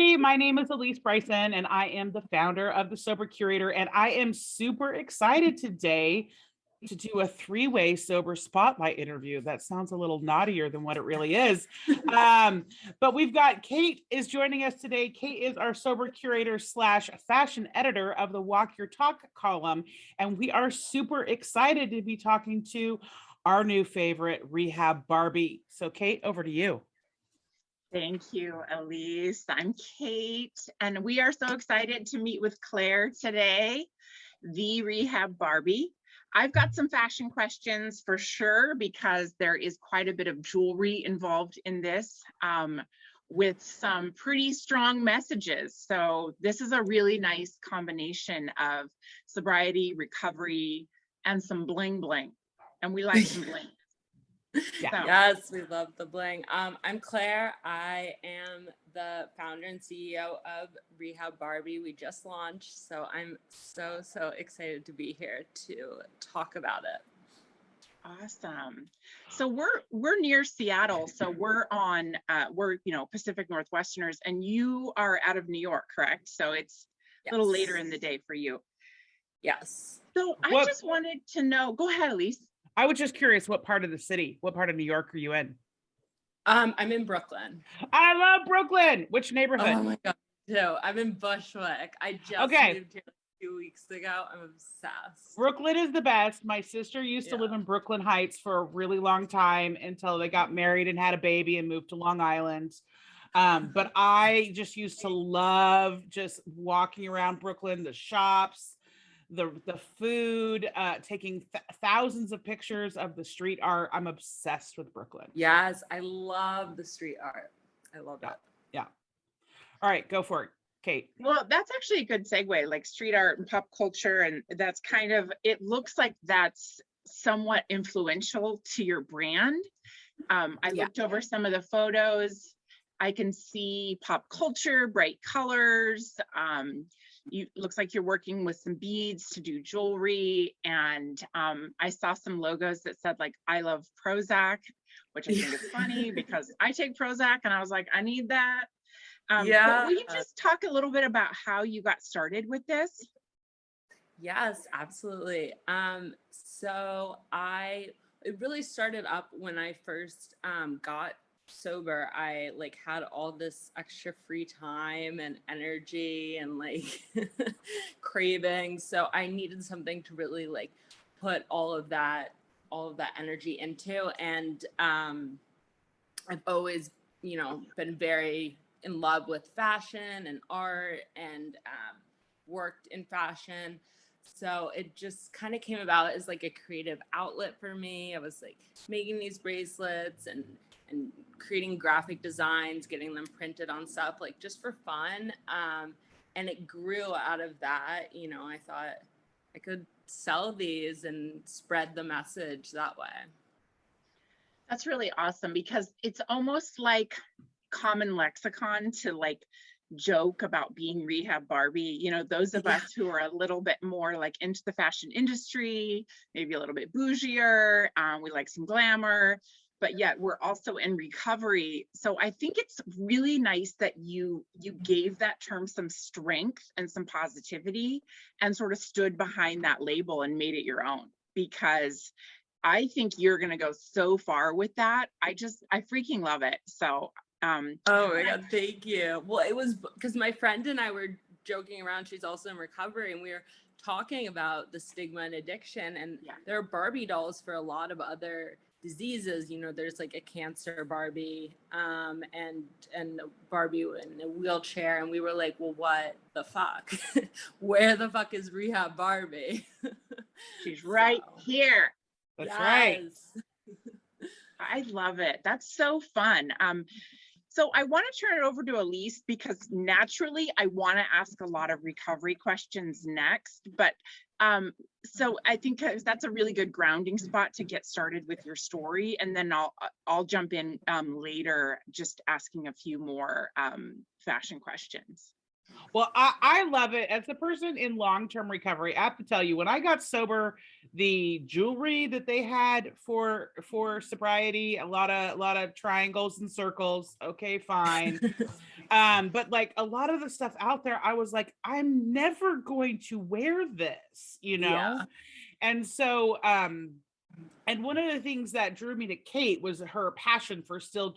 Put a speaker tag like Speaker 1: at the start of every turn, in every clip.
Speaker 1: everybody. My name is Elise Bryson, and I am the founder of the Sober Curator. And I am super excited today to do a three-way sober spotlight interview. That sounds a little naughtier than what it really is. But we've got Kate is joining us today. Kate is our Sober Curator / fashion editor of the Walk Your Talk column. And we are super excited to be talking to our new favorite, Rehab Barbie. So Kate, over to you.
Speaker 2: Thank you, Elise. I'm Kate, and we are so excited to meet with Claire today, the Rehab Barbie. I've got some fashion questions for sure, because there is quite a bit of jewelry involved in this, with some pretty strong messages. So this is a really nice combination of sobriety, recovery, and some bling bling. And we like some bling.
Speaker 3: Yeah. Yes, we love the bling. I'm Claire. I am the founder and CEO of Rehab Barbie. We just launched, so I'm so excited to be here to talk about it.
Speaker 2: Awesome. So we're near Seattle. So we're Pacific Northwesterners, and you are out of New York, correct? So it's a little later in the day for you.
Speaker 3: Yes.
Speaker 2: So I just wanted to know. Go ahead, Elise.
Speaker 1: I was just curious, what part of the city, what part of New York are you in?
Speaker 3: I'm in Brooklyn.
Speaker 1: I love Brooklyn. Which neighborhood?
Speaker 3: Oh my God, too. I'm in Bushwick. I just moved here 2 weeks ago. I'm obsessed.
Speaker 1: Brooklyn is the best. My sister used to live in Brooklyn Heights for a really long time until they got married and had a baby and moved to Long Island. But I just used to love just walking around Brooklyn, the shops, the food, taking thousands of pictures of the street art. I'm obsessed with Brooklyn.
Speaker 3: Yes, I love the street art. I love that.
Speaker 1: Yeah. All right, go for it, Kate.
Speaker 2: Well, that's actually a good segue, like street art and pop culture. And that's kind of, it looks like that's somewhat influential to your brand. I looked over some of the photos. I can see pop culture, bright colors. Looks like you're working with some beads to do jewelry, and I saw some logos that said like "I love Prozac," which I think is funny because I take Prozac, and I was like, I need that. But will you just talk a little bit about how you got started with this?
Speaker 3: Yes, absolutely. So it really started up when I first got sober. I had all this extra free time and energy and cravings, so I needed something to really put all of that energy into. And I've always been very in love with fashion and art, and worked in fashion, so it just kind of came about as a creative outlet for me. I was making these bracelets and creating graphic designs, getting them printed on stuff, just for fun. And it grew out of that. I thought I could sell these and spread the message that way.
Speaker 2: That's really awesome, because it's almost like common lexicon to joke about being Rehab Barbie. Those of us who are a little bit more into the fashion industry, maybe a little bit bougier, we like some glamour, but yet we're also in recovery. So I think it's really nice that you gave that term some strength and some positivity and sort of stood behind that label and made it your own, because I think you're going to go so far with that. I freaking love it. So,
Speaker 3: oh my God, thank you. Well, it was because my friend and I were joking around. She's also in recovery, and we were talking about the stigma and addiction, and there are Barbie dolls for a lot of other diseases. There's a cancer Barbie, and Barbie in a wheelchair, and we were like, well, what the fuck? Where the fuck is Rehab Barbie?
Speaker 2: She's right here.
Speaker 1: That's right.
Speaker 2: I love it. That's so fun. So I want to turn it over to Elise, because naturally I want to ask a lot of recovery questions next. But so I think that's a really good grounding spot to get started with your story, and then I'll jump in later, just asking a few more fashion questions.
Speaker 1: Well, I love it. As a person in long-term recovery, I have to tell you, when I got sober, the jewelry that they had for sobriety, a lot of triangles and circles. Okay, fine. But like a lot of the stuff out there, I was like, I'm never going to wear this, you know?
Speaker 3: Yeah.
Speaker 1: And so, and one of the things that drew me to Kate was her passion for still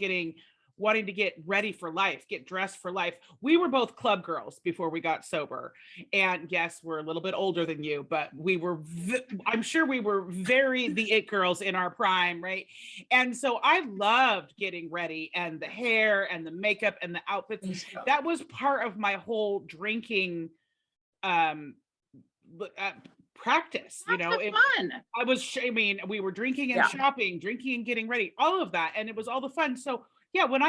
Speaker 1: wanting to get ready for life, get dressed for life. We were both club girls before we got sober. And yes, we're a little bit older than you, but I'm sure we were very the it girls in our prime, right? And so I loved getting ready, and the hair and the makeup and the outfits. That was part of my whole drinking practice, you know.
Speaker 2: Fun.
Speaker 1: We were drinking and shopping, drinking and getting ready, all of that, and it was all the fun. So yeah, when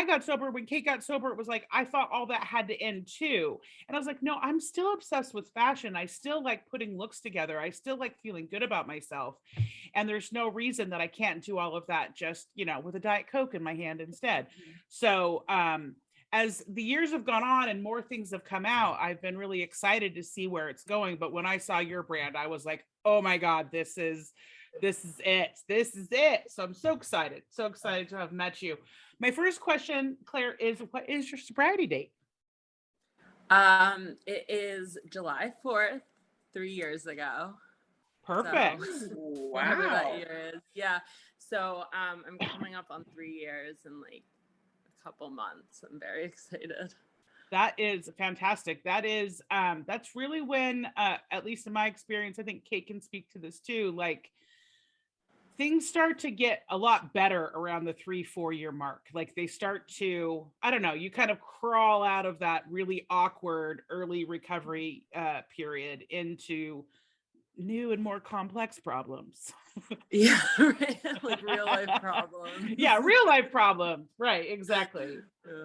Speaker 1: Kate got sober, it was like I thought all that had to end too. And I was like, no, I'm still obsessed with fashion. I still like putting looks together. I still like feeling good about myself. And there's no reason that I can't do all of that just, you know, with a Diet Coke in my hand instead. So as the years have gone on and more things have come out, I've been really excited to see where it's going. But when I saw your brand, I was like, oh my God, this is it. So I'm so excited to have met you. My first question, Claire, is what is your sobriety date?
Speaker 3: It is July 4th, 3 years ago.
Speaker 1: Perfect.
Speaker 3: So,
Speaker 2: Wow.
Speaker 3: whatever that year is. Yeah. So I'm coming up on 3 years in like a couple months. I'm very excited.
Speaker 1: That is fantastic. That's really when, at least in my experience, I think Kate can speak to this too, like things start to get a lot better around the 3-4 year mark. Like they start to, I don't know, you kind of crawl out of that really awkward early recovery period into new and more complex problems.
Speaker 3: Yeah, right. Like real life problems.
Speaker 1: Yeah, real life problems. Right, exactly.
Speaker 3: Yeah.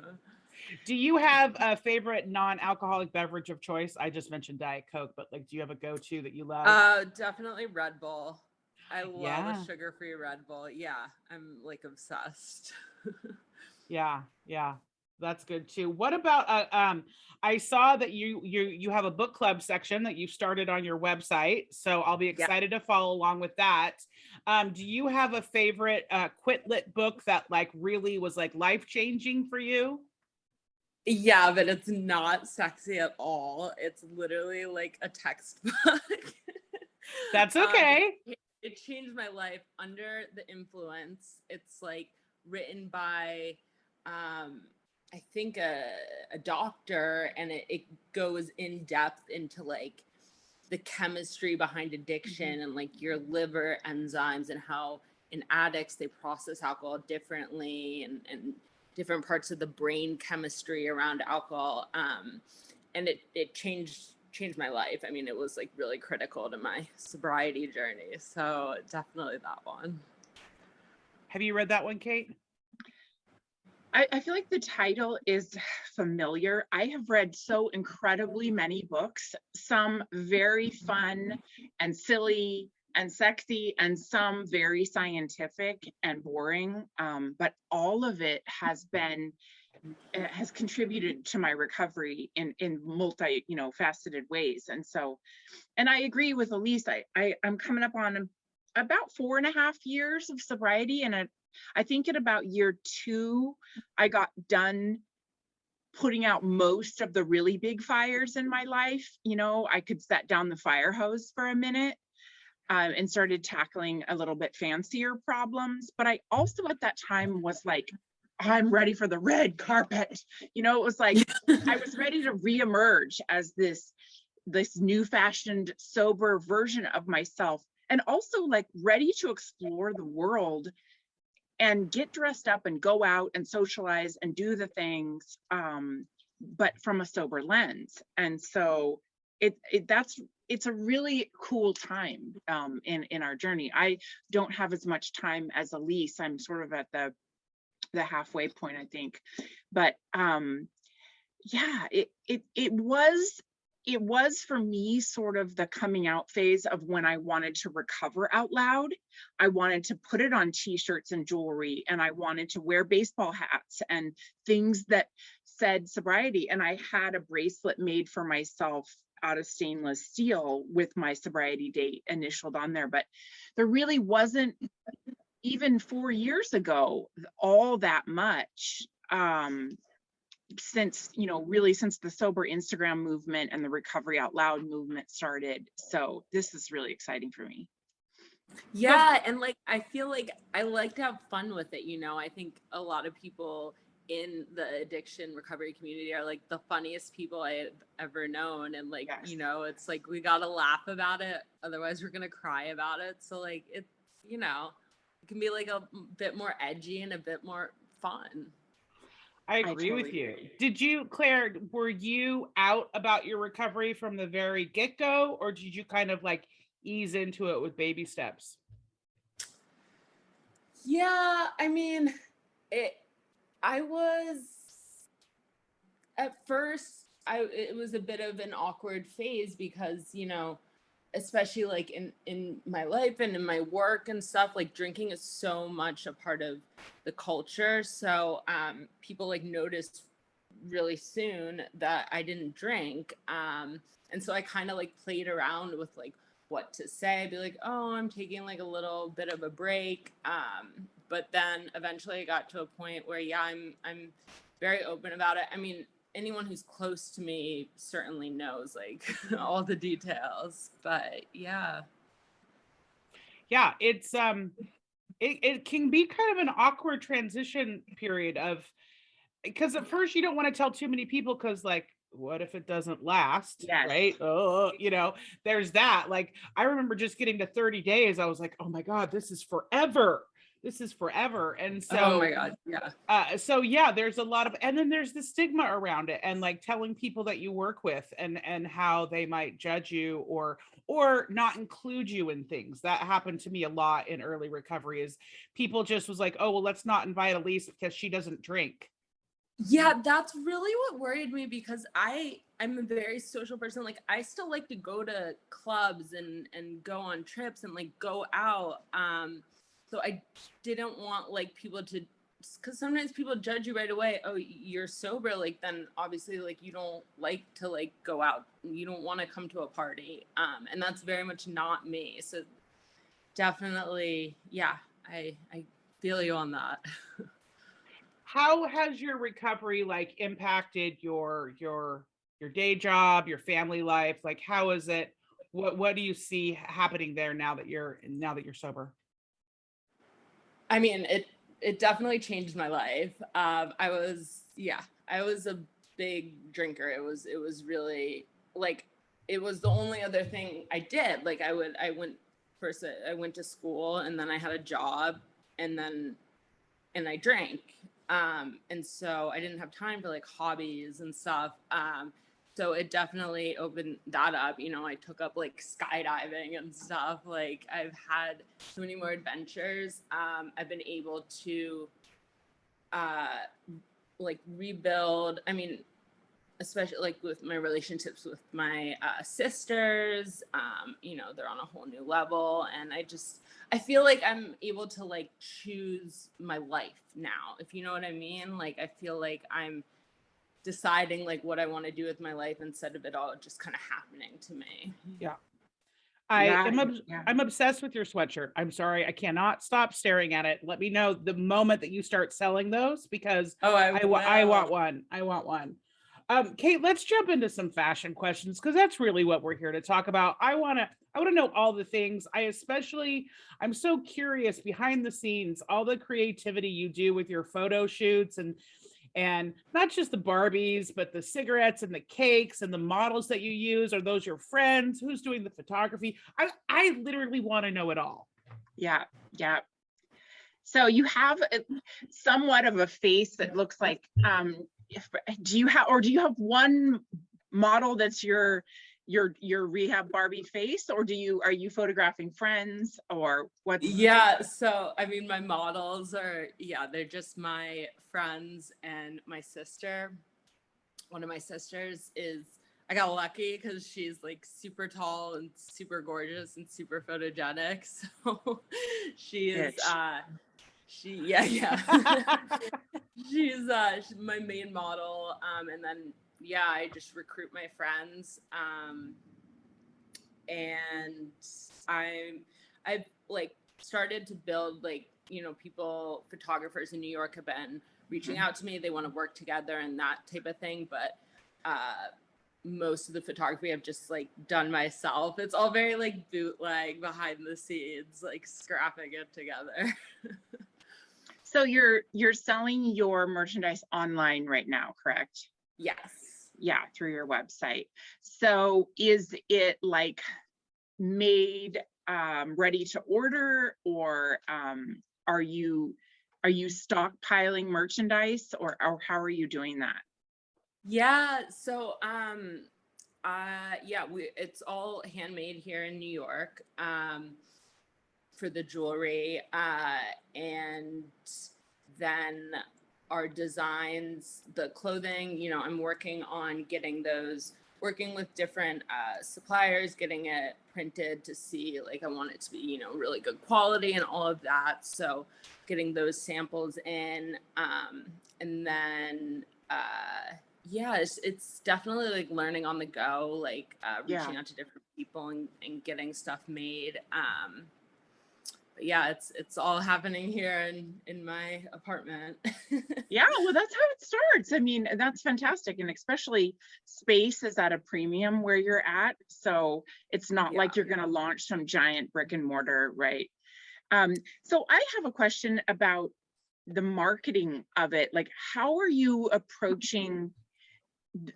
Speaker 1: Do you have a favorite non-alcoholic beverage of choice? I just mentioned Diet Coke, but like, do you have a go-to that you love?
Speaker 3: Definitely Red Bull. I love a sugar-free Red Bull. Yeah, I'm like obsessed.
Speaker 1: Yeah, that's good too. What about I saw that you have a book club section that you started on your website, so I'll be excited to follow along with that. Do you have a favorite quit lit book that like really was like life-changing for you?
Speaker 3: Yeah, but it's not sexy at all. It's literally like a textbook.
Speaker 1: That's okay.
Speaker 3: It changed my life. Under the Influence. It's like written by I think a doctor, and it goes in depth into like the chemistry behind addiction and like your liver enzymes and how in addicts they process alcohol differently, and different parts of the brain chemistry around alcohol. And it changed my life. I mean, it was like really critical to my sobriety journey. So definitely that one.
Speaker 1: Have you read that one, Kate?
Speaker 2: I feel like the title is familiar. I have read so incredibly many books, some very fun and silly and sexy, and some very scientific and boring. But all of it has contributed to my recovery in multi, faceted ways. And so, and I agree with Elise. I'm coming up on about 4.5 years of sobriety, and I think at about year 2, I got done putting out most of the really big fires in my life. I could set down the fire hose for a minute, and started tackling a little bit fancier problems. But I also at that time was like, I'm ready for the red carpet. It was like I was ready to reemerge as this new fashioned, sober version of myself, and also like ready to explore the world and get dressed up and go out and socialize and do the things, but from a sober lens. And so it's a really cool time in our journey. I don't have as much time as Elise. I'm sort of at the halfway point, I think. But yeah, it was for me sort of the coming out phase of when I wanted to recover out loud. I wanted to put it on t-shirts and jewelry, and I wanted to wear baseball hats and things that said sobriety. And I had a bracelet made for myself out of stainless steel with my sobriety date initialed on there. But there really wasn't, even 4 years ago, all that much since, you know, really since the sober Instagram movement and the Recovery Out Loud movement started. So this is really exciting for me.
Speaker 3: Yeah, and like I feel like I like to have fun with it, you know. I think a lot of people in the addiction recovery community are like the funniest people I have ever known, and like,
Speaker 2: Yes.
Speaker 3: you know, it's like we got to laugh about it, otherwise we're going to cry about it. So like it, you know, it can be like a bit more edgy and a bit more fun.
Speaker 1: I agree with
Speaker 2: totally
Speaker 1: you.
Speaker 2: agree.
Speaker 1: Did you, Claire, were you out about your recovery from the very get-go, or did you kind of like ease into it with baby steps?
Speaker 3: Yeah, I mean, I was at first it was a bit of an awkward phase because, you know, especially like in my life and in my work and stuff, like drinking is so much a part of the culture. So people like noticed really soon that I didn't drink. And so I kind of like played around with like what to say. I'd be like, oh, I'm taking like a little bit of a break. But then eventually I got to a point where, yeah, I'm very open about it. I mean, anyone who's close to me certainly knows like all the details, but yeah.
Speaker 1: Yeah, it's it can be kind of an awkward transition period of, because at first you don't want to tell too many people, because like, what if it doesn't last?
Speaker 2: Yes.
Speaker 1: Right? Oh, you know, there's that. Like, I remember just getting to 30 days, I was like, oh my God, this is forever. This is forever. And so,
Speaker 3: Oh my God, yeah.
Speaker 1: So yeah, there's a lot of, and then there's the stigma around it, and like telling people that you work with and how they might judge you or not include you in things. That happened to me a lot in early recovery, is people just was like, oh, well, let's not invite Elise because she doesn't drink.
Speaker 3: Yeah, that's really what worried me, because I'm a very social person. Like I still like to go to clubs and go on trips and like go out. So I didn't want like people to, because sometimes people judge you right away. Oh, you're sober. Like then obviously like you don't like to like go out. You don't want to come to a party. And that's very much not me. So definitely, yeah, I feel you on that.
Speaker 1: How has your recovery like impacted your day job, your family life? Like, how is it? What do you see happening there now that you're sober?
Speaker 3: I mean, it definitely changed my life. I was a big drinker. It was really like, it was the only other thing I did. Like I went to school, and then I had a job, and I drank. And so I didn't have time for like hobbies and stuff. So it definitely opened that up. You know, I took up like skydiving and stuff. Like I've had so many more adventures. I've been able to like rebuild. I mean, especially like with my relationships with my sisters, you know, they're on a whole new level. And I feel like I'm able to like choose my life now, if you know what I mean. Like, I feel like I'm deciding like what I want to do with my life instead of it all just kind of happening to me.
Speaker 1: Yeah.
Speaker 2: Yeah.
Speaker 1: I'm obsessed with your sweatshirt. I'm sorry, I cannot stop staring at it. Let me know the moment that you start selling those, because I want one. I want one. Kate, let's jump into some fashion questions, because that's really what we're here to talk about. I want to know all the things. I'm so curious behind the scenes, all the creativity you do with your photo shoots, and not just the Barbies, but the cigarettes and the cakes and the models that you use. Are those your friends? Who's doing the photography? I literally want to know it all.
Speaker 2: Yeah. Yeah. So you have somewhat of a face that looks like, do you have one model that's your Rehab Barbie face, or are you photographing friends, or what?
Speaker 3: Yeah, so I mean, my models they're just my friends and my sister. One of my sisters I got lucky because she's like super tall and super gorgeous and super photogenic. So she is yeah. She's my main model. And then yeah, I just recruit my friends. And I've like started to build, like, you know, photographers in New York have been reaching out to me. They want to work together and that type of thing. But most of the photography I've just like done myself. It's all very like bootleg, behind the scenes, like scrapping it together.
Speaker 2: So you're selling your merchandise online right now, correct?
Speaker 3: Yes.
Speaker 2: Yeah, through your website. So is it like made ready to order, or are you stockpiling merchandise, or how are you doing that?
Speaker 3: Yeah. So it's all handmade here in New York. For the jewelry, and then our designs, the clothing, you know, I'm working on getting those, working with different suppliers, getting it printed to see, like, I want it to be, you know, really good quality and all of that. So getting those samples in, and then it's definitely like learning on the go, like reaching out to different people and getting stuff made. But yeah, it's all happening here in my apartment.
Speaker 2: Yeah, well, that's how it starts. I mean, that's fantastic. And especially space is at a premium where you're at. So it's not like you're going to launch some giant brick and mortar, right? So I have a question about the marketing of it. Like, how are you approaching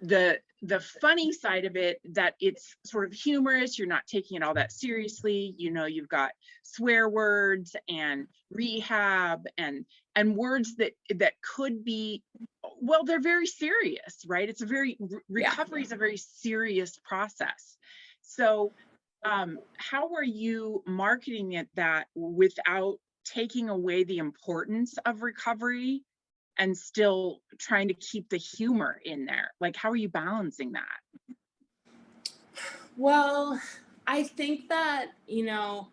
Speaker 2: the funny side of it, that it's sort of humorous, you're not taking it all that seriously, you know, you've got swear words and rehab and words that could be, well, they're very serious, right? It's a very recovery is a very serious process. So how are you marketing it that without taking away the importance of recovery and still trying to keep the humor in there? Like, how are you balancing that?
Speaker 3: Well, I think that, you know,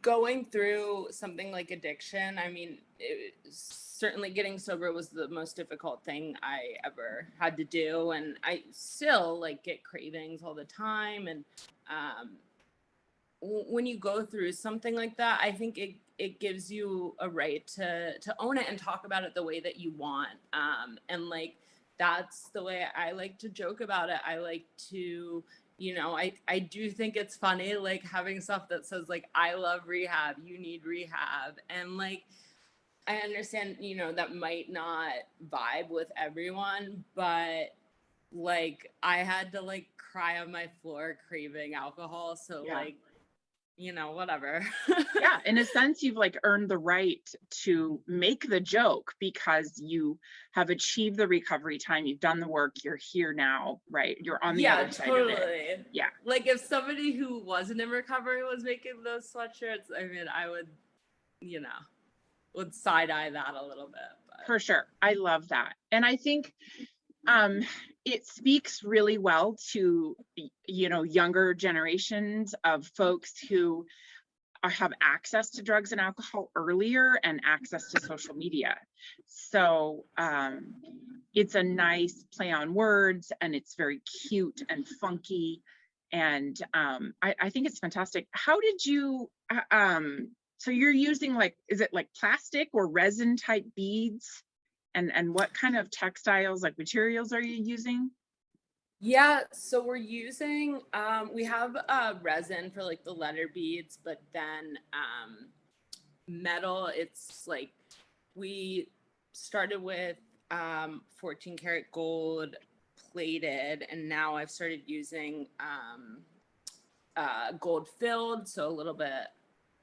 Speaker 3: going through something like addiction, I mean, certainly getting sober was the most difficult thing I ever had to do. And I still like get cravings all the time. And when you go through something like that, I think it gives you a right to own it and talk about it the way that you want. And like, that's the way I like to joke about it. I like to, you know, I do think it's funny, like having stuff that says like, I love rehab, you need rehab. And like, I understand, you know, that might not vibe with everyone, but like I had to like cry on my floor craving alcohol. So like, you know, whatever.
Speaker 2: Yeah, in a sense, you've like earned the right to make the joke because you have achieved the recovery time, you've done the work, you're here now, right? You're on the other side of it. Yeah.
Speaker 3: Like if somebody who wasn't in recovery was making those sweatshirts, I mean, I would, you know, would side eye that a little bit. But.
Speaker 2: For sure. I love that. And I think it speaks really well to, you know, younger generations of folks who have access to drugs and alcohol earlier and access to social media. So it's a nice play on words, and it's very cute and funky. And I think it's fantastic. How did you, so you're using like, is it like plastic or resin type beads? And what kind of textiles, like materials, are you using?
Speaker 3: Yeah, so we're using, we have resin for like the letter beads, but then metal, it's like, we started with 14 karat gold plated, and now I've started using gold filled, so a little bit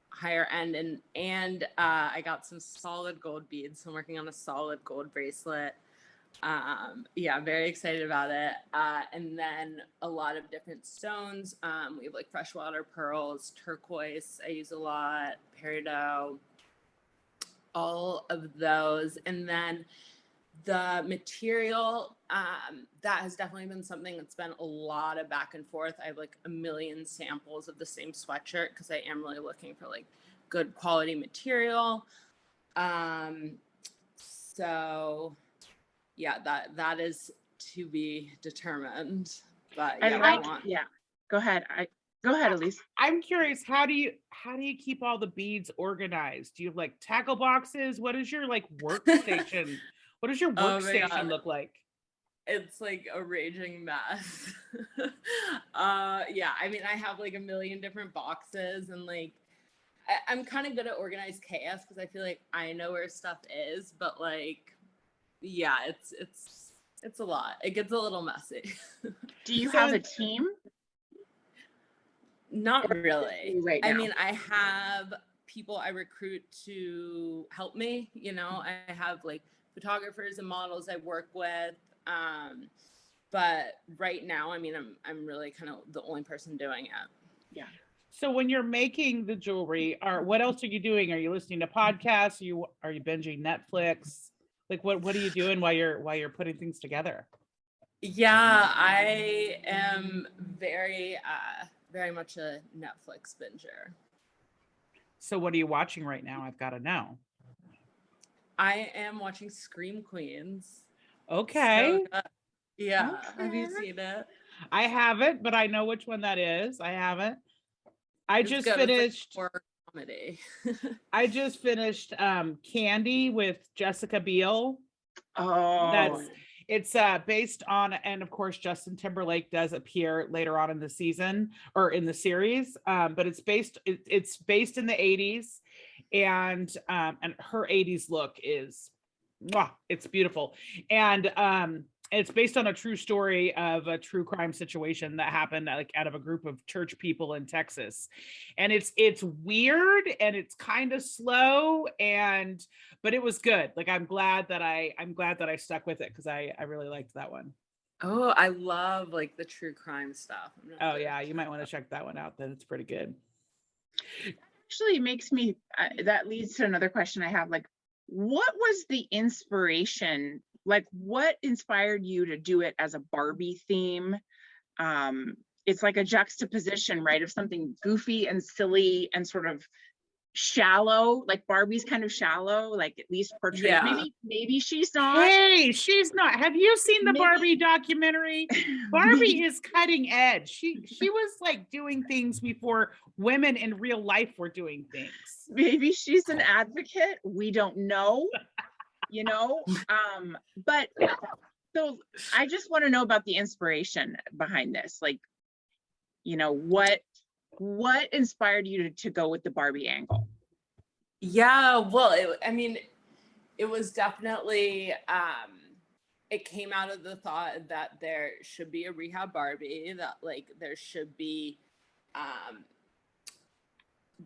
Speaker 3: higher end, and I got some solid gold beads, so I'm working on a solid gold bracelet. Yeah, very excited about it. And then a lot of different stones. We have like freshwater pearls, turquoise I use a lot, peridot, all of those. And then the material, that has definitely been something that's been a lot of back and forth. I have like a million samples of the same sweatshirt because I am really looking for like good quality material. So yeah, that is to be determined. But yeah,
Speaker 2: Go ahead. Go ahead, Elise.
Speaker 1: I'm curious, how do you keep all the beads organized? Do you have like tackle boxes? What is your like workstation? What does your
Speaker 3: Oh my
Speaker 1: workstation
Speaker 3: God.
Speaker 1: look like?
Speaker 3: It's like a raging mess. Yeah, I mean, I have like a million different boxes, and like I'm kind of good at organized chaos because I feel like I know where stuff is, but like, yeah, it's a lot. It gets a little messy.
Speaker 2: Do you
Speaker 1: So
Speaker 2: have a team
Speaker 3: Not really.
Speaker 2: right
Speaker 3: I
Speaker 2: now?
Speaker 3: mean, I have people I recruit to help me. You know, I have like photographers and models I work with. But right now, I mean, I'm really kind of the only person doing it.
Speaker 2: Yeah.
Speaker 1: So when you're making the jewelry, what else are you doing? Are you listening to podcasts? Are you binging Netflix? Like what are you doing while you're putting things together?
Speaker 3: Yeah, I am very much a Netflix binger.
Speaker 1: So what are you watching right now? I've got to know.
Speaker 3: I am watching Scream Queens.
Speaker 1: Okay.
Speaker 3: So, yeah.
Speaker 2: Okay.
Speaker 3: Have you seen it?
Speaker 1: I haven't, but I know which one that is. I haven't. I
Speaker 3: It's
Speaker 1: just
Speaker 3: good. It's like
Speaker 1: finished
Speaker 3: horror comedy.
Speaker 1: I just finished Candy with Jessica Biel.
Speaker 2: Oh,
Speaker 1: It's based on, and of course Justin Timberlake does appear later on in the season or in the series, but it's based in the 80s, and her 80s look is it's beautiful, and it's based on a true story of a true crime situation that happened like out of a group of church people in Texas. And it's weird and it's kind of slow, but it was good. Like I'm glad that I stuck with it because I really liked that one.
Speaker 3: Oh, I love like the true crime stuff.
Speaker 1: Oh yeah, you might want to check that one out then. It's pretty good.
Speaker 2: actually makes me, that leads to another question I have. Like, what was the inspiration? Like, what inspired you to do it as a Barbie theme? It's like a juxtaposition, right, of something goofy and silly and sort of shallow, like Barbie's kind of shallow, like at least portrayed.
Speaker 3: Yeah.
Speaker 2: Maybe she's not.
Speaker 1: Hey, she's not. Have you seen the
Speaker 2: Maybe-
Speaker 1: Barbie documentary? Barbie is cutting edge. She was like doing things before women in real life were doing things.
Speaker 2: Maybe she's an advocate. We don't know, you know. But so I just want to know about the inspiration behind this. Like, you know, what inspired you to go with the Barbie angle?
Speaker 3: Yeah, well, it was definitely it came out of the thought that there should be a rehab Barbie, that like there should be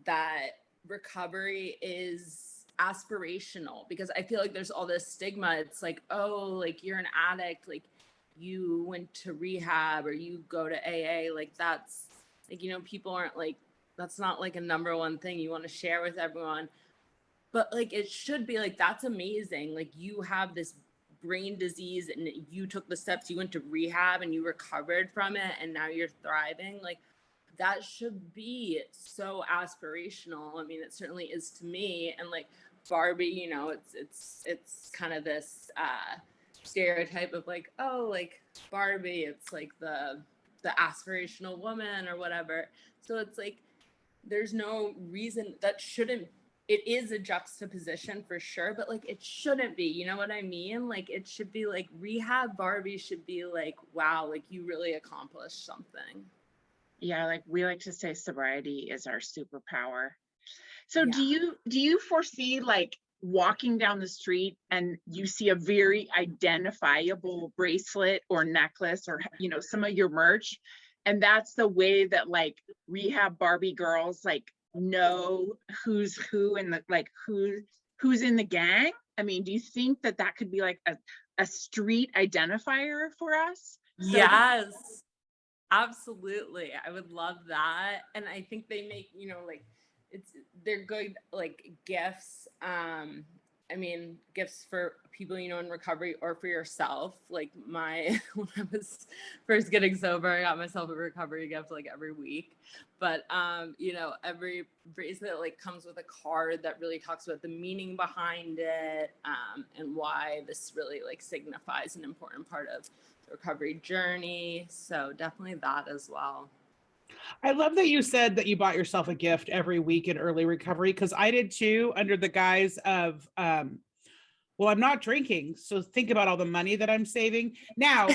Speaker 3: that recovery is aspirational, because I feel like there's all this stigma. It's like, oh, like you're an addict, like you went to rehab or you go to AA, like that's like, you know, people aren't like, that's not like a number one thing you want to share with everyone. But like it should be like, that's amazing, like you have this brain disease and you took the steps, you went to rehab and you recovered from it and now you're thriving. Like that should be so aspirational. I mean, it certainly is to me. And like Barbie, you know, it's kind of this stereotype of like, oh, like Barbie, it's like the aspirational woman or whatever. So it's like there's no reason that shouldn't, it is a juxtaposition for sure, but like it shouldn't be, you know what I mean? Like it should be like rehab Barbie should be like, wow, like you really accomplished something.
Speaker 2: Yeah, like we like to say sobriety is our superpower. So
Speaker 3: Yeah.
Speaker 2: do you foresee like walking down the street and you see a very identifiable bracelet or necklace or, you know, some of your merch, and that's the way that like rehab Barbie girls like know who's who and the, like who's in the gang? I mean, do you think that that could be like a street identifier for us? So
Speaker 3: Yes, absolutely. I would love that. And I think they make, you know, like they're good like gifts. I mean, gifts for people, you know, in recovery or for yourself. Like when I was first getting sober, I got myself a recovery gift like every week. But you know, every bracelet like comes with a card that really talks about the meaning behind it, and why this really like signifies an important part of the recovery journey. So definitely that as well.
Speaker 1: I love that you said that you bought yourself a gift every week in early recovery, because I did too, under the guise of well, I'm not drinking, so think about all the money that I'm saving. Now,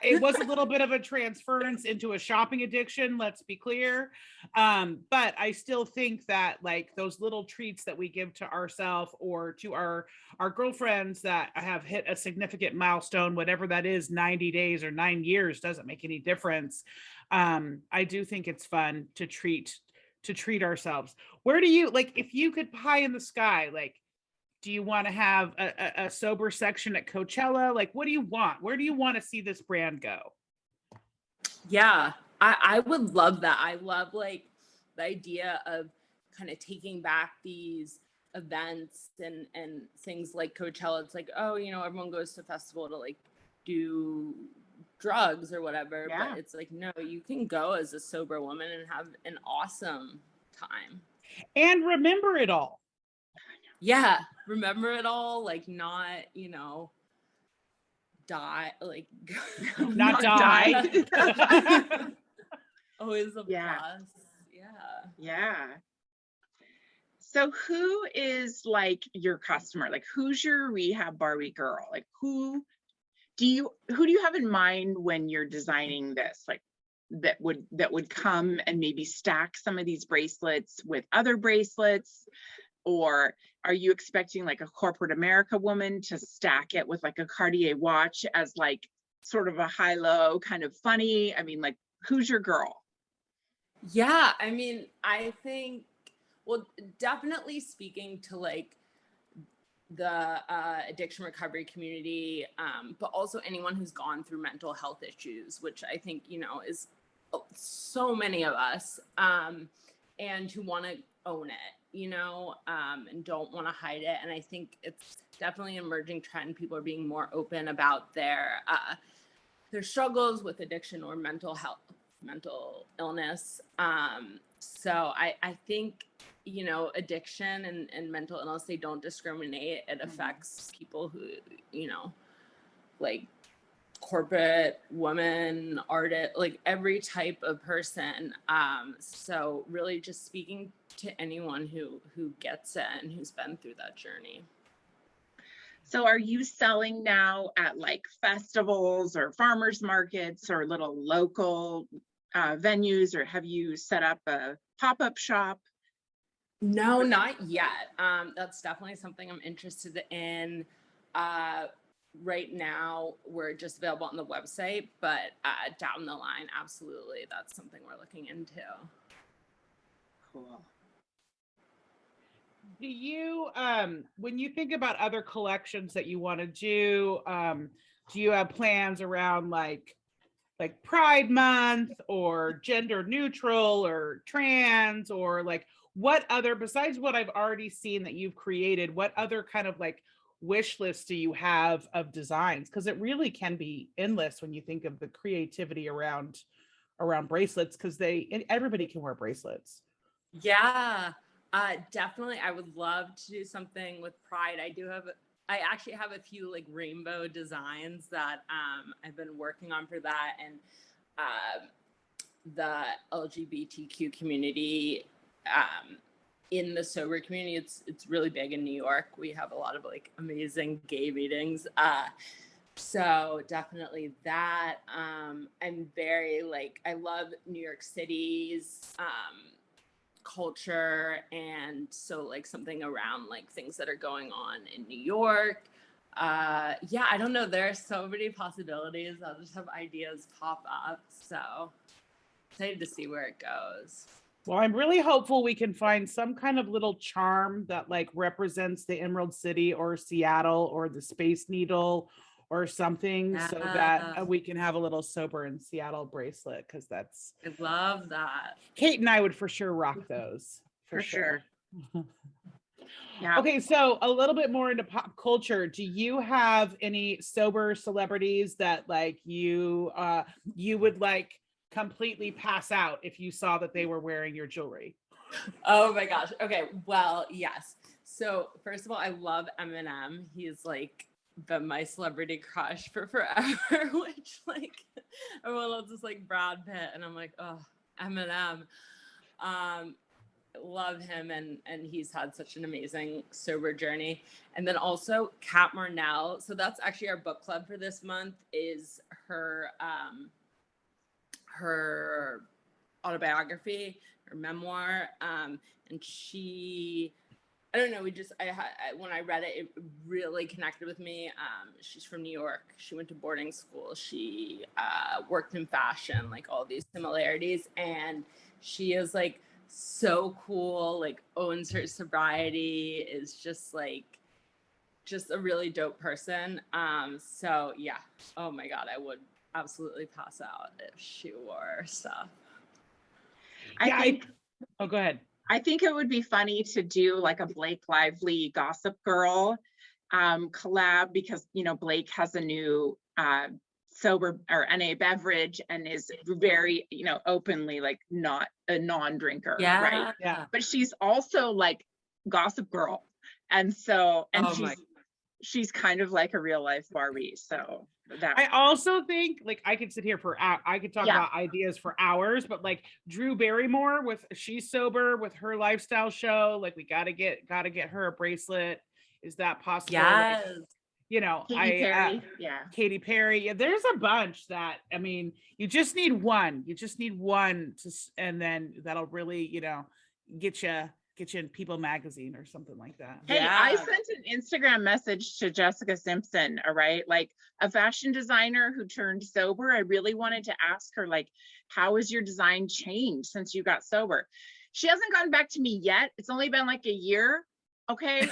Speaker 1: it was a little bit of a transference into a shopping addiction, let's be clear. But I still think that like those little treats that we give to ourselves or to our girlfriends that have hit a significant milestone, whatever that is, 90 days or 9 years, doesn't make any difference. I do think it's fun to treat ourselves. Where do you like, if you could pie in the sky, like, do you want to have a sober section at Coachella? Like, what do you want? Where do you want to see this brand go?
Speaker 3: Yeah, I would love that. I love like the idea of kind of taking back these events and things like Coachella. It's like, oh, you know, everyone goes to festival to like do drugs or whatever,
Speaker 2: Yeah.
Speaker 3: but it's like, no, you can go as a sober woman and have an awesome time.
Speaker 1: And remember it all.
Speaker 3: Yeah, remember it all, like not, you know, die, like
Speaker 1: Not die.
Speaker 3: Always a
Speaker 2: Yeah.
Speaker 3: plus. Yeah.
Speaker 2: Yeah. So who is like your customer? Like who's your Rehab Barbie girl? Like who do you have in mind when you're designing this? Like that would come and maybe stack some of these bracelets with other bracelets? Or are you expecting like a corporate America woman to stack it with like a Cartier watch as like sort of a high-low kind of funny? I mean, like, who's your girl?
Speaker 3: Yeah, I mean, I think, well, definitely speaking to like the addiction recovery community, but also anyone who's gone through mental health issues, which I think, you know, is so many of us, and who want to own it, you know, and don't want to hide it. And I think it's definitely an emerging trend. People are being more open about their struggles with addiction or mental illness. So I think, you know, addiction and mental illness, they don't discriminate. It affects people who, you know, like corporate woman, artist, like every type of person. So really just speaking to anyone who gets it and who's been through that journey.
Speaker 2: So are you selling now at like festivals or farmers markets or little local venues, or have you set up a pop-up shop?
Speaker 3: No, not yet. That's definitely something I'm interested in. Right now, we're just available on the website, but down the line, absolutely, that's something we're looking into.
Speaker 2: Cool.
Speaker 1: Do you, when you think about other collections that you want to do you have plans around like Pride Month or gender neutral or trans, or like what other, besides what I've already seen that you've created, what other kind of like wish list do you have of designs? Because it really can be endless when you think of the creativity around bracelets, because everybody can wear bracelets.
Speaker 3: Yeah, definitely. I would love to do something with Pride. I actually have a few like rainbow designs that I've been working on for that, and the LGBTQ community in the sober community, it's really big in New York. We have a lot of like amazing gay meetings. So definitely that. I'm very like, I love New York City's culture, and so like something around like things that are going on in New York. Yeah, I don't know, there are so many possibilities. I'll just have ideas pop up, so excited to see where it goes.
Speaker 1: Well, I'm really hopeful we can find some kind of little charm that like represents the Emerald City or Seattle or the Space Needle or something, so that we can have a little sober in Seattle bracelet, because that's,
Speaker 3: I love that.
Speaker 1: Kate and I would for sure rock those.
Speaker 2: For sure. Yeah.
Speaker 1: Okay, so a little bit more into pop culture. Do you have any sober celebrities that like you would like completely pass out if you saw that they were wearing your jewelry?
Speaker 3: Oh my gosh. Okay, well, yes. So first of all, I love Eminem. He's like been my celebrity crush for forever, which like everyone else is like Brad Pitt, and I'm like, oh, Eminem. Love him, and he's had such an amazing sober journey. And then also Kat Marnell. So that's actually our book club for this month, is her her autobiography, her memoir. And she, I don't know, when I read it, it really connected with me. She's from New York. She went to boarding school. She worked in fashion, like all these similarities. And she is like so cool, like owns her sobriety, is just a really dope person. So yeah, oh my God, I would absolutely pass out if she wore stuff.
Speaker 1: Oh, go ahead.
Speaker 2: I think it would be funny to do like a Blake Lively Gossip Girl collab, because, you know, Blake has a new sober or NA beverage and is very, you know, openly like not a non-drinker, right?
Speaker 1: Yeah.
Speaker 2: But she's also like Gossip Girl. And so, and she's kind of like a real life Barbie. So that,
Speaker 1: I also think, like, I could sit here I could talk about ideas for hours, but like Drew Barrymore with She's Sober, with her lifestyle show, like we gotta get her a bracelet. Is that possible?
Speaker 3: Yes.
Speaker 1: Like, you know, Katy Perry. Yeah, there's a bunch that, I mean, you just need one to, and then that'll really, you know, get you in People magazine or something like that.
Speaker 2: Hey, I sent an Instagram message to Jessica Simpson, all right, like a fashion designer who turned sober. I really wanted to ask her, like, how has your design changed since you got sober? She hasn't gotten back to me yet. It's only been like a year. Okay.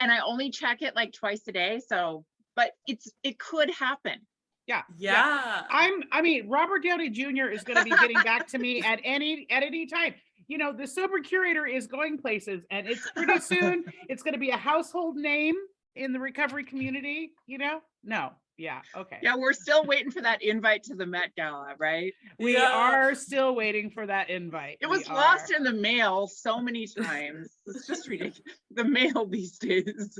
Speaker 2: And I only check it like twice a day. So, but it could happen.
Speaker 1: Yeah. I mean, Robert Downey Jr. is going to be getting back to me at any time. You know, the Sober Curator is going places, and it's pretty soon. It's going to be a household name in the recovery community, you know? No. Yeah. Okay.
Speaker 2: Yeah. We're still waiting for that invite to the Met Gala, right?
Speaker 1: We are still waiting for that invite.
Speaker 2: It was lost in the mail so many times. It's just ridiculous. The mail these days.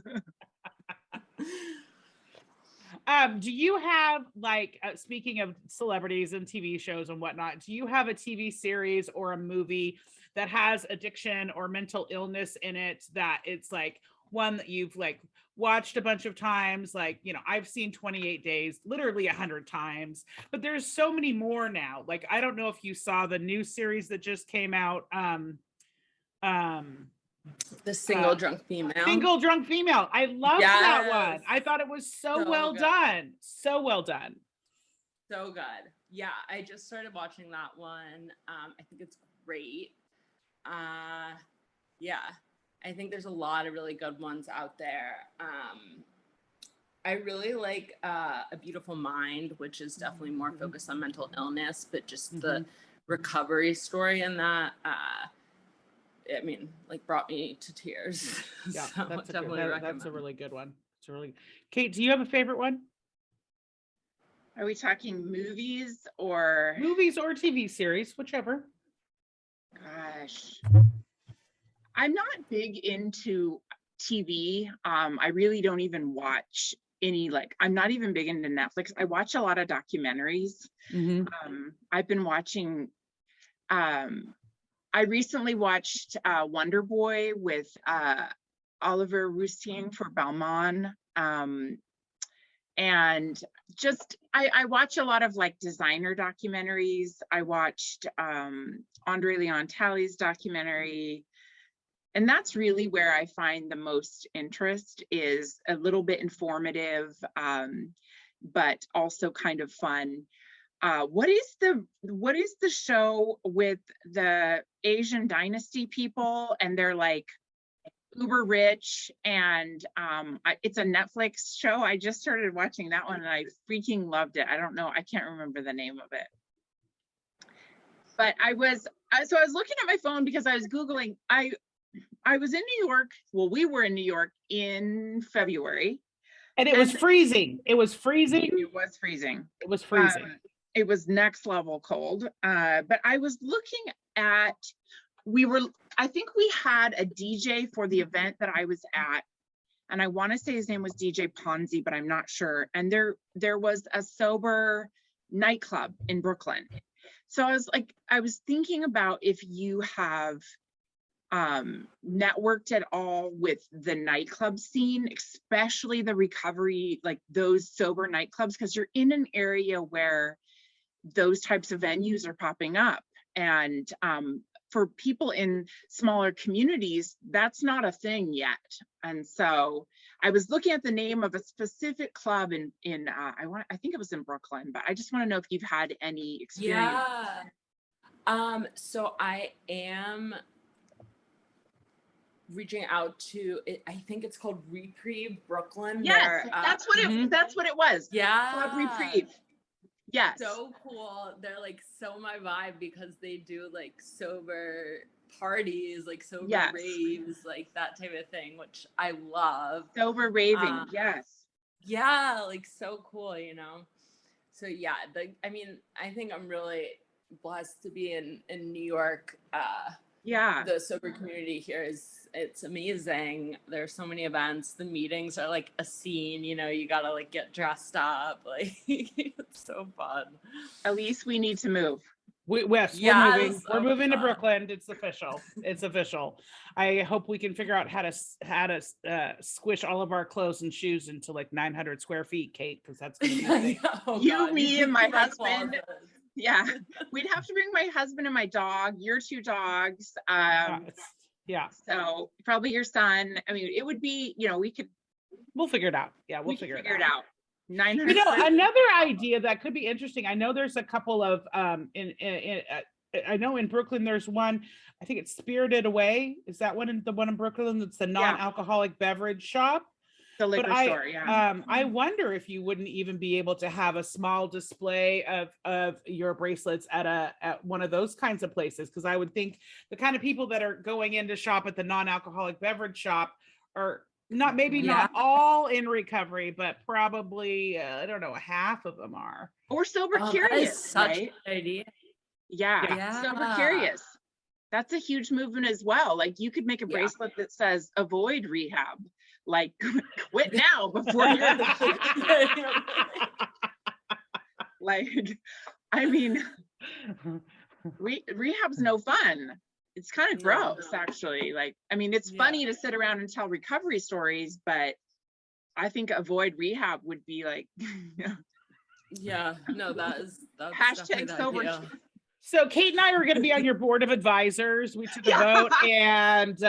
Speaker 1: Do you have, like, speaking of celebrities and TV shows and whatnot, do you have a TV series or a movie that has addiction or mental illness in it, that it's like one that you've like watched a bunch of times? Like, you know, I've seen 28 Days literally 100 times, but there's so many more now. Like, I don't know if you saw the new series that just came out.
Speaker 3: The Single Drunk Female.
Speaker 1: Single Drunk Female. I loved that one. I thought it was so well done. So well done.
Speaker 3: So good. Yeah, I just started watching that one. I think it's great. Yeah, I think there's a lot of really good ones out there. I really like A Beautiful Mind, which is definitely more focused on mental illness, but just the recovery story in that, I mean, like, brought me to tears.
Speaker 1: Yeah,
Speaker 3: so
Speaker 1: that's a really good one. It's really. Kate, do you have a favorite one?
Speaker 2: Are we talking movies or
Speaker 1: TV series, whichever?
Speaker 2: Gosh, I'm not big into TV. I really don't even watch any, like, I'm not even big into Netflix. I watch a lot of documentaries. I've been watching, I recently watched Wonder Boy with Oliver Rousteing for Balmain. And just, I watch a lot of like designer documentaries. I watched Andre Leon Talley's documentary. And that's really where I find the most interest, is a little bit informative, but also kind of fun. What is the show with the Asian dynasty people, and they're like uber rich, and it's a Netflix show. I just started watching that one and I freaking loved it. I don't know, I can't remember the name of it. But I was looking at my phone because I was Googling. I was in New York. Well, we were in New York in February.
Speaker 1: And it was freezing. It was freezing.
Speaker 2: It was next level cold. But I was looking at, I think we had a DJ for the event that I was at. And I want to say his name was DJ Ponzi, but I'm not sure. And there was a sober nightclub in Brooklyn. So I was thinking about if you have networked at all with the nightclub scene, especially the recovery, like those sober nightclubs, because you're in an area where those types of venues are popping up. And for people in smaller communities, that's not a thing yet. And so I was looking at the name of a specific club in I think it was in Brooklyn, but I just want to know if you've had any experience.
Speaker 3: Yeah. So I am reaching out to it. I think it's called Reprieve Brooklyn.
Speaker 2: Yes, that's what it was.
Speaker 3: Yeah.
Speaker 2: Club Reprieve. Yes.
Speaker 3: So cool. They're like so my vibe because they do like sober parties, like sober raves, like that type of thing, which I love.
Speaker 2: Sober raving, yes.
Speaker 3: Yeah, like so cool, you know. So yeah, I think I'm really blessed to be in New York. The sober community here it's amazing. There's so many events. The meetings are like a scene, you know, you gotta like get dressed up. Like it's so fun.
Speaker 2: Elise, we need to move.
Speaker 1: We're moving. We're moving to Brooklyn. It's official. It's official. I hope we can figure out how to squish all of our clothes and shoes into like 900 square feet, Kate, because that's gonna be
Speaker 2: me, and my husband. Yeah, we'd have to bring my husband and my dog, your two dogs.
Speaker 1: Yeah.
Speaker 2: So probably your son. I mean, it would be, you know,
Speaker 1: we'll figure it out. Yeah, we'll figure it out.
Speaker 2: 900.
Speaker 1: You know, another idea that could be interesting. I know there's a couple of I know in Brooklyn there's one. I think it's Spirited Away. Is that one the one in Brooklyn? That's the non-alcoholic beverage shop.
Speaker 2: The liquor store, yeah.
Speaker 1: I wonder if you wouldn't even be able to have a small display of your bracelets at one of those kinds of places, because I would think the kind of people that are going in to shop at the non-alcoholic beverage shop are not all in recovery, but probably I don't know, half of them are.
Speaker 2: Or sober curious,
Speaker 3: such an idea.
Speaker 2: Yeah, sober curious. That's a huge movement as well. Like you could make a bracelet that says avoid rehab. Like quit now before you're like, I mean, rehab's no fun. It's kind of gross, actually. Like, I mean, it's funny to sit around and tell recovery stories, but I think avoid rehab would be like,
Speaker 3: that's
Speaker 2: hashtag sober.
Speaker 3: Idea.
Speaker 1: So Kate and I are going to be on your board of advisors. We took a vote, and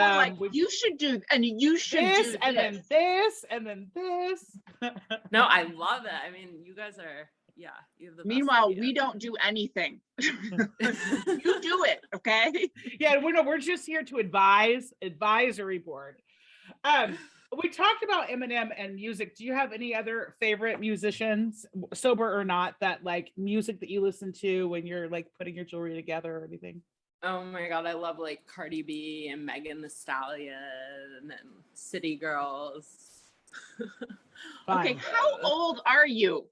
Speaker 2: you should do, and you should
Speaker 1: this,
Speaker 2: do
Speaker 1: and
Speaker 2: this.
Speaker 1: then this, and then this.
Speaker 3: No, I love it. I mean, you guys are, you have the best
Speaker 2: Meanwhile,
Speaker 3: idea.
Speaker 2: we don't do anything. You do it, okay?
Speaker 1: Yeah, we're just here to advisory board. We talked about Eminem and music. Do you have any other favorite musicians, sober or not, that like music that you listen to when you're like putting your jewelry together or anything?
Speaker 3: Oh my God, I love like Cardi B and Megan Thee Stallion and City Girls.
Speaker 2: Okay, how old are you?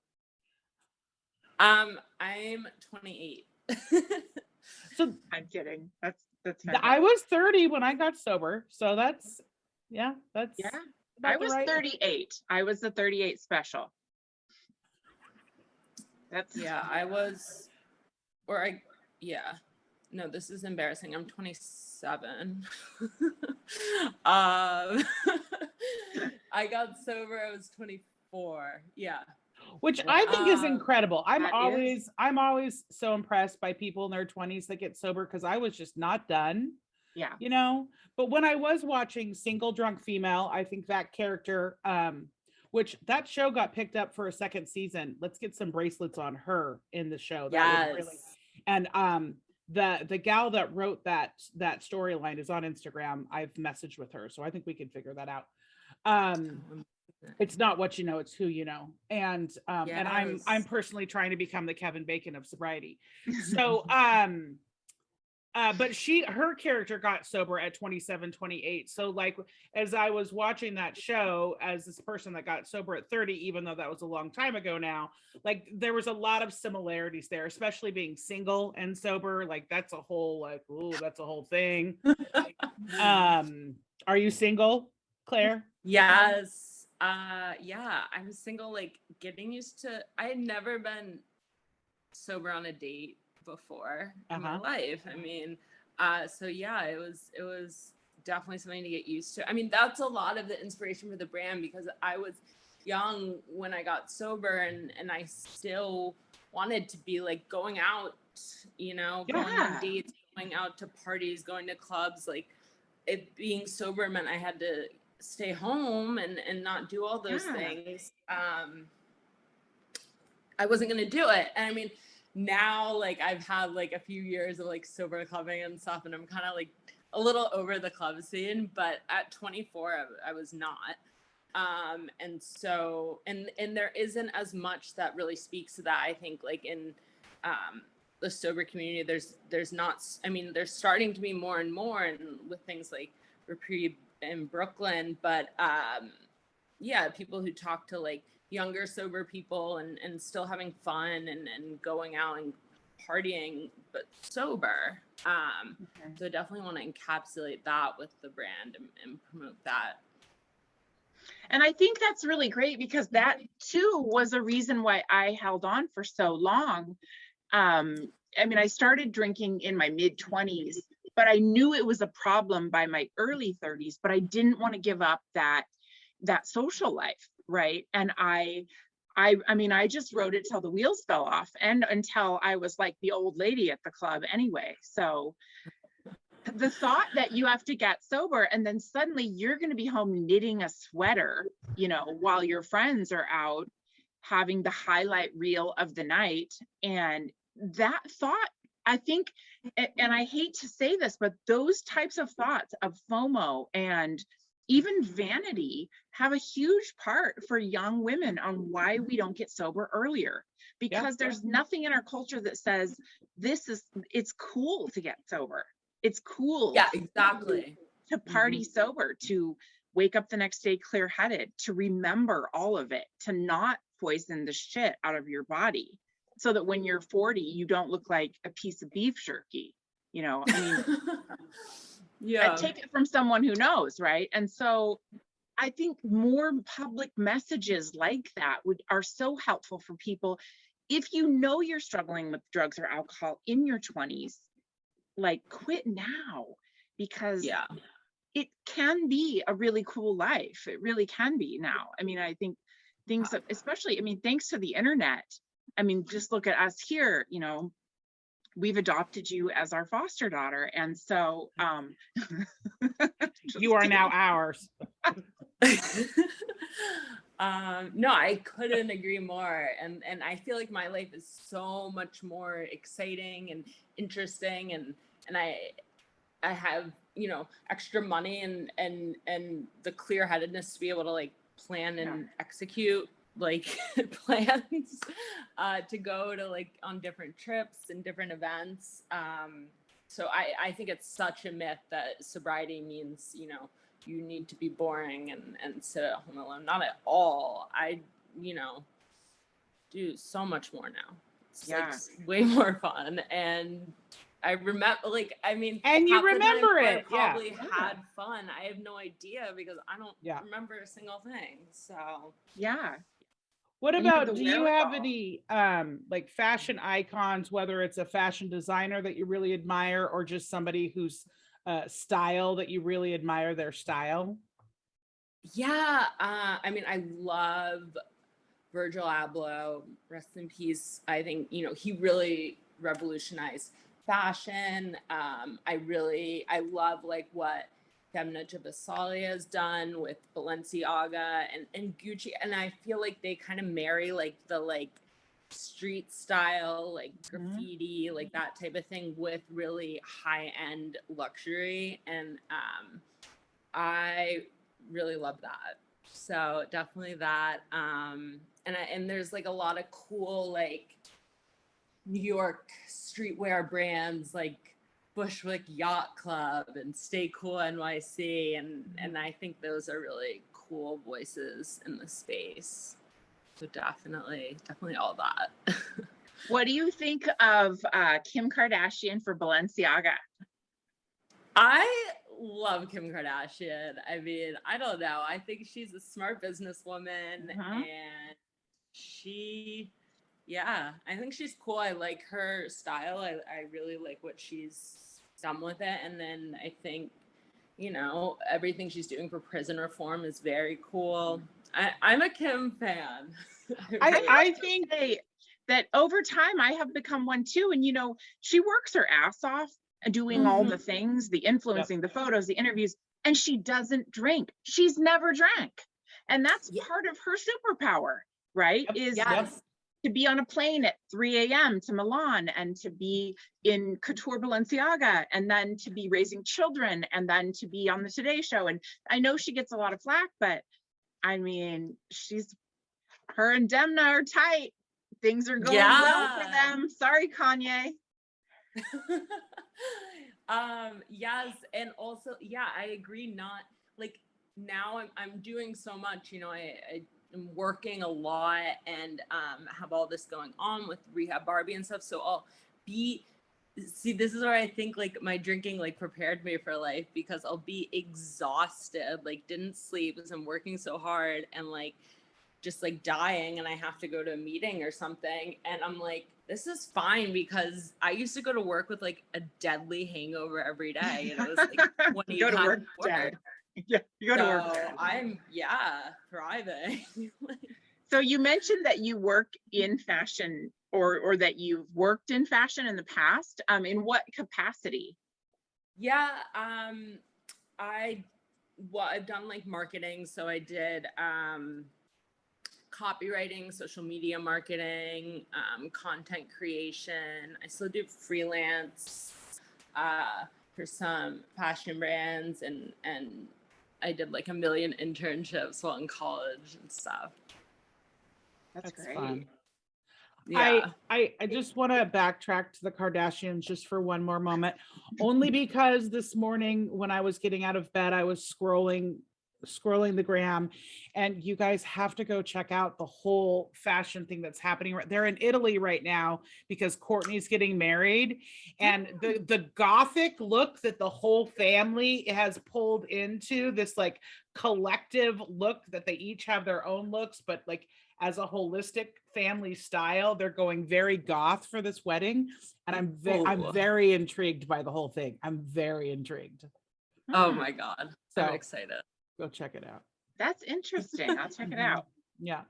Speaker 3: I'm 28.
Speaker 2: So I'm kidding. That's
Speaker 1: I was 30 when I got sober, so that's
Speaker 2: I was 38. I was the 38 special.
Speaker 3: No, this is embarrassing. I'm 27. I got sober, I was 24. Yeah.
Speaker 1: Which I think is incredible. I'm always so impressed by people in their 20s that get sober, because I was just not done.
Speaker 2: Yeah.
Speaker 1: You know, but when I was watching Single Drunk Female, I think that character, which that show got picked up for a second season. Let's get some bracelets on her in the show. And the gal that wrote that storyline is on Instagram. I've messaged with her, so I think we can figure that out. It's not what you know, it's who you know. And and I'm personally trying to become the Kevin Bacon of sobriety. So but her character got sober at 27, 28. So like, as I was watching that show as this person that got sober at 30, even though that was a long time ago now, like there was a lot of similarities there, especially being single and sober. Like that's a whole thing. Are you single, Claire?
Speaker 3: Yes. I'm single, like getting used to, I had never been sober on a date before in my life. I mean, so yeah, it was definitely something to get used to. I mean, that's a lot of the inspiration for the brand, because I was young when I got sober, and I still wanted to be like going out, you know, going on dates, going out to parties, going to clubs. Like, it being sober meant I had to stay home and not do all those things. I wasn't going to do it. And I mean, now, like, I've had like a few years of like sober clubbing and stuff, and I'm kind of like a little over the club scene, but at 24, I was not. And so, and there isn't as much that really speaks to that. I think like in, the sober community, there's not, I mean, there's starting to be more and more, and with things like Reprieve in Brooklyn, but, yeah, people who talk to like younger sober people and still having fun and going out and partying, but sober. So I definitely want to encapsulate that with the brand and promote that.
Speaker 2: And I think that's really great, because that too was a reason why I held on for so long. I mean, I started drinking in my mid-20s, but I knew it was a problem by my early 30s, but I didn't want to give up that social life, right? And I mean, I just rode it till the wheels fell off, and until I was like the old lady at the club anyway. So the thought that you have to get sober and then suddenly you're going to be home knitting a sweater, you know, while your friends are out having the highlight reel of the night. And that thought, I think, and I hate to say this, but those types of thoughts of FOMO and even vanity have a huge part for young women on why we don't get sober earlier, because there's nothing in our culture that says it's cool to get sober. It's cool.
Speaker 3: Yeah, exactly.
Speaker 2: To party sober, to wake up the next day clear-headed, to remember all of it, to not poison the shit out of your body, so that when you're 40, you don't look like a piece of beef jerky. You know, I mean, I take it from someone who knows, right? And so I think more public messages like that are so helpful for people. If you know you're struggling with drugs or alcohol in your 20s, like, quit now, because it can be a really cool life. It really can be now. I mean, I think things that, especially, I mean, thanks to the internet, I mean, just look at us here, you know, we've adopted you as our foster daughter. And so,
Speaker 1: you are now ours.
Speaker 3: No, I couldn't agree more. And I feel like my life is so much more exciting and interesting, and I have, you know, extra money and the clear-headedness to be able to like plan and execute like plans to go to like on different trips and different events. So I think it's such a myth that sobriety means, you know, you need to be boring and sit at home alone. Not at all. I, you know, do so much more now. It's like way more fun. And I remember, like, I mean,
Speaker 1: and you remember it.
Speaker 3: I probably had fun. I have no idea, because I don't remember a single thing. So
Speaker 1: what about, do you have any like fashion icons, whether it's a fashion designer that you really admire or just somebody who's style that you really admire their style?
Speaker 3: I mean, I love Virgil Abloh, rest in peace. I think, you know, he really revolutionized fashion. I love like what Femina Jabasalia has done with Balenciaga and Gucci, and I feel like they kind of marry like the like street style, like graffiti, like that type of thing, with really high-end luxury, and I really love that. So definitely that. And there's like a lot of cool like New York streetwear brands like Bushwick Yacht Club and Stay Cool NYC, and I think those are really cool voices in the space. So definitely all that.
Speaker 2: What do you think of Kim Kardashian for Balenciaga?
Speaker 3: I love Kim Kardashian. I mean, I don't know. I think she's a smart businesswoman, and she Yeah, I think she's cool. I like her style. I really like what she's done with it. And then I think, you know, everything she's doing for prison reform is very cool. I'm a Kim fan.
Speaker 1: I think
Speaker 2: Say that over time I have become one too. And you know, she works her ass off doing all the things, the influencing, the photos, the interviews, and she doesn't drink. She's never drank. And that's part of her superpower, right? Is
Speaker 3: Yes.
Speaker 2: to be on a plane at 3 a.m. to Milan, and to be in Couture Balenciaga, and then to be raising children, and then to be on the Today Show. And I know she gets a lot of flack, but I mean, her and Demna are tight. Things are going well for them. Sorry, Kanye.
Speaker 3: Yes, and also, yeah, I agree. Not like now I'm doing so much, you know, I'm working a lot and have all this going on with Rehab Barbie and stuff. So this is where I think like my drinking like prepared me for life, because I'll be exhausted, like didn't sleep because I'm working so hard and like just like dying, and I have to go to a meeting or something. And I'm like, this is fine, because I used to go to work with like a deadly hangover every day. And it was like 20
Speaker 2: Go to
Speaker 3: times
Speaker 2: work dead. Yeah, you go to work dead.
Speaker 3: I'm thriving.
Speaker 2: So you mentioned that you work in fashion, or that you've worked in fashion in the past. In what capacity?
Speaker 3: Yeah, I've done like marketing. So I did copywriting, social media marketing, content creation. I still do freelance for some fashion brands, and I did like a million internships while in college and stuff.
Speaker 2: That's great.
Speaker 1: fun.
Speaker 3: Yeah.
Speaker 1: I just want to backtrack to the Kardashians just for one more moment, only because this morning when I was getting out of bed, I was scrolling the gram, and you guys have to go check out the whole fashion thing that's happening. They're in Italy right now because Kourtney's getting married, and the gothic look that the whole family has pulled into, this like collective look that they each have their own looks, but like as a holistic family style, they're going very goth for this wedding, and I'm very intrigued by the whole thing. I'm very intrigued.
Speaker 3: Oh my God.
Speaker 1: So
Speaker 3: I'm excited.
Speaker 1: Go check it out.
Speaker 2: That's interesting. I'll check it out.
Speaker 1: Yeah.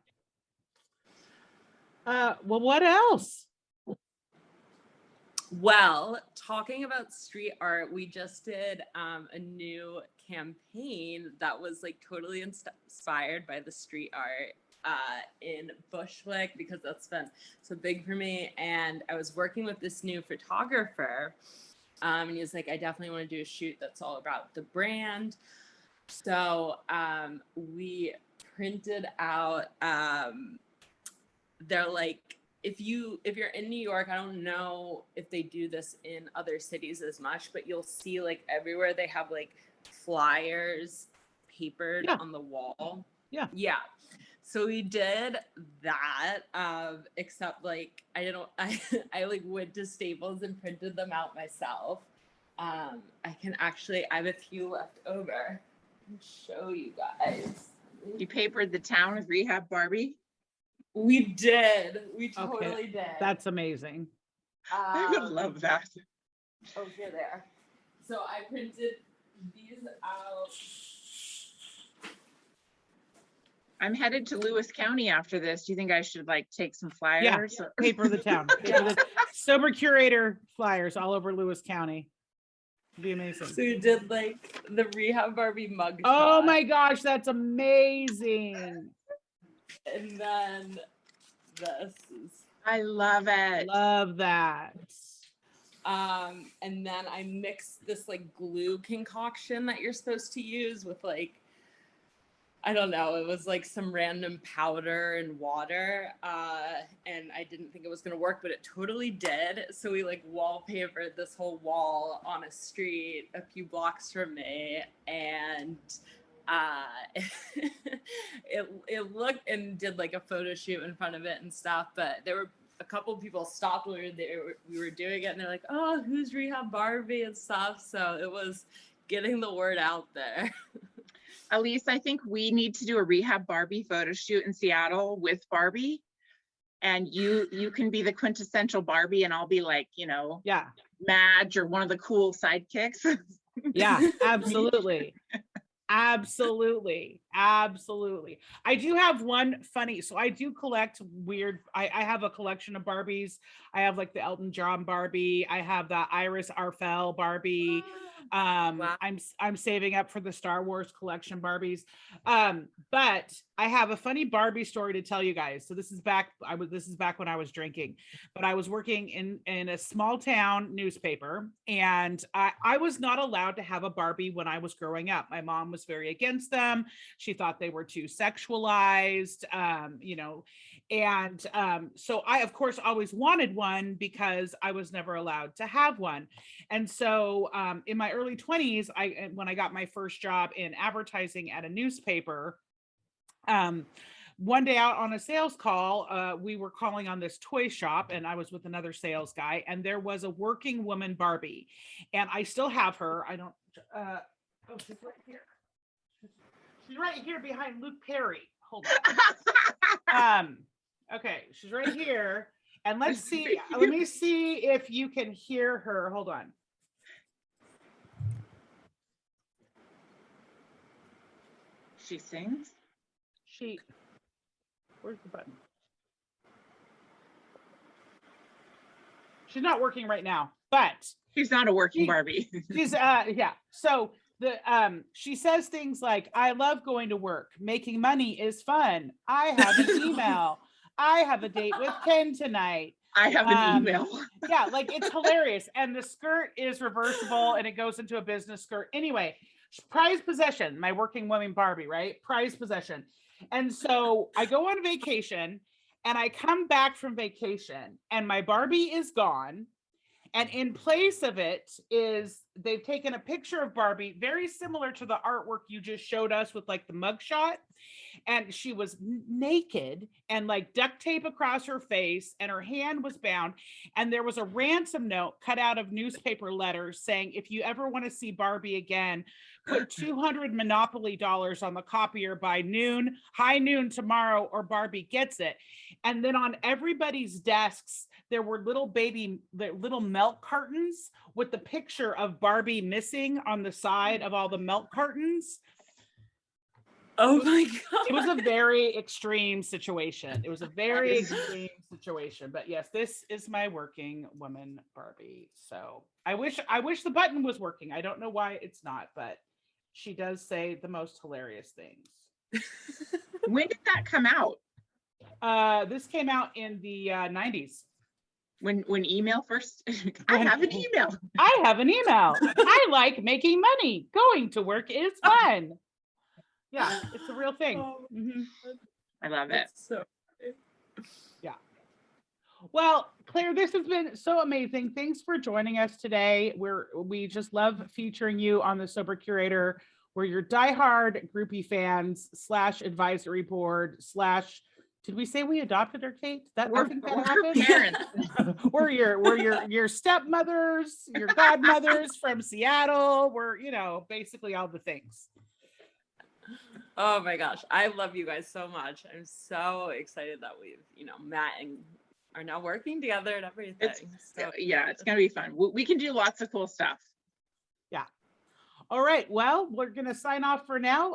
Speaker 1: Well, what else?
Speaker 3: Well, talking about street art, we just did a new campaign that was like totally inspired by the street art in Bushwick, because that's been so big for me. And I was working with this new photographer, and he was like, I definitely want to do a shoot that's all about the brand. So we printed out, they're like, if you're in New York, I don't know if they do this in other cities as much, but you'll see like everywhere they have like flyers papered on the wall. Yeah. So we did that, except like I like went to Staples and printed them out myself. I have a few left over. Show you guys.
Speaker 2: You papered the town with Rehab Barbie?
Speaker 3: We did. We totally did.
Speaker 1: That's amazing.
Speaker 2: I would love that.
Speaker 3: Oh, here they are. So I printed these out.
Speaker 2: I'm headed to Lewis County after this. Do you think I should like take some flyers?
Speaker 1: Yeah, paper the town. Sober Curator flyers all over Lewis County. It'd be amazing.
Speaker 3: So we did like the Rehab Barbie mug.
Speaker 1: Oh my gosh, that's amazing.
Speaker 3: And then this is,
Speaker 2: I love it.
Speaker 1: Love that.
Speaker 3: And then I mixed this like glue concoction that you're supposed to use with like, I don't know, it was like some random powder and water. And I didn't think it was gonna work, but it totally did. So we like wallpapered this whole wall on a street a few blocks from me. And it looked, and did like a photo shoot in front of it and stuff, but there were a couple people stopped when we were doing it, and they're like, oh, who's Rehab Barbie and stuff. So it was getting the word out there.
Speaker 2: Elise, I think we need to do a Rehab Barbie photo shoot in Seattle with Barbie, and you can be the quintessential Barbie, and I'll be like, you know,
Speaker 1: Yeah.
Speaker 2: Madge or one of the cool sidekicks.
Speaker 1: Yeah, absolutely. Absolutely. Absolutely. I do have one funny. So I do collect weird. I have a collection of Barbies. I have like the Elton John Barbie. I have the Iris Arfel Barbie.
Speaker 3: Wow.
Speaker 1: I'm saving up for the Star Wars collection Barbies. But I have a funny Barbie story to tell you guys. So this is back when I was drinking, but I was working in a small town newspaper, and I was not allowed to have a Barbie when I was growing up. My mom was very against them. She thought they were too sexualized, you know, and so I of course always wanted one because I was never allowed to have one. And so in my early 20s, when I got my first job in advertising at a newspaper, one day out on a sales call, we were calling on this toy shop, and I was with another sales guy, and there was a working woman Barbie, and I still have her. I don't, oh, she's right here. She's right here behind Luke Perry. Hold on. Okay, she's right here. And let's see, let me see if you can hear her. Hold on.
Speaker 2: She sings.
Speaker 1: Where's the button? She's not working right now, but
Speaker 2: She's not a working Barbie.
Speaker 1: she's yeah. So she says things like, I love going to work. Making money is fun. I have an email. I have a date with Ken tonight.
Speaker 2: I have an email.
Speaker 1: Yeah, like it's hilarious. And the skirt is reversible and it goes into a business skirt. Anyway, prized possession, my working woman Barbie, right? Prized possession. And so I go on vacation and I come back from vacation and my Barbie is gone. And in place of it is they've taken a picture of Barbie, very similar to the artwork you just showed us with like the mugshot. And she was naked and like duct tape across her face, and her hand was bound. And there was a ransom note cut out of newspaper letters saying, if you ever want to see Barbie again, put 200 Monopoly dollars on the copier by high noon tomorrow, or Barbie gets it. And then on everybody's desks, there were little milk cartons with the picture of Barbie missing on the side of all the milk cartons.
Speaker 3: Oh my God.
Speaker 1: It was a very extreme situation. But yes, this is my working woman Barbie. So I wish the button was working. I don't know why it's not, but she does say the most hilarious things.
Speaker 2: When did that come out?
Speaker 1: This came out in the 90s.
Speaker 2: When email first? I have an email.
Speaker 1: I like making money. Going to work is fun. Yeah, it's a real thing. Mm-hmm.
Speaker 2: I love it.
Speaker 1: Yeah. Well, Claire, this has been so amazing. Thanks for joining us today. We just love featuring you on the Sober Curator. We're your diehard groupie fans / advisory board / did we say we adopted her, Kate?
Speaker 2: We're parents.
Speaker 1: we're your stepmothers, your godmothers from Seattle. We're, basically all the things.
Speaker 3: Oh my gosh. I love you guys so much. I'm so excited that we've, met and are now working together and everything.
Speaker 2: Yeah, it's going to be fun. We can do lots of cool stuff.
Speaker 1: Yeah. All right. Well, we're going to sign off for now.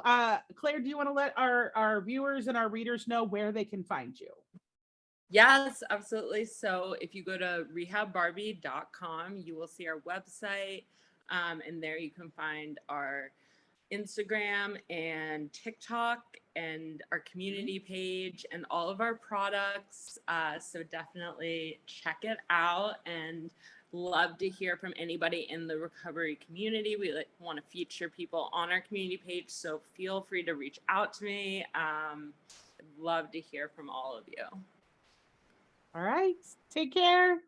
Speaker 1: Claire, do you want to let our viewers and our readers know where they can find you?
Speaker 3: Yes, absolutely. So if you go to rehabbarbie.com, you will see our website. And there you can find our Instagram and TikTok and our community page and all of our products. So definitely check it out, and love to hear from anybody in the recovery community. We want to feature people on our community page, so feel free to reach out to me. I'd love to hear from all of you.
Speaker 1: All right. Take care.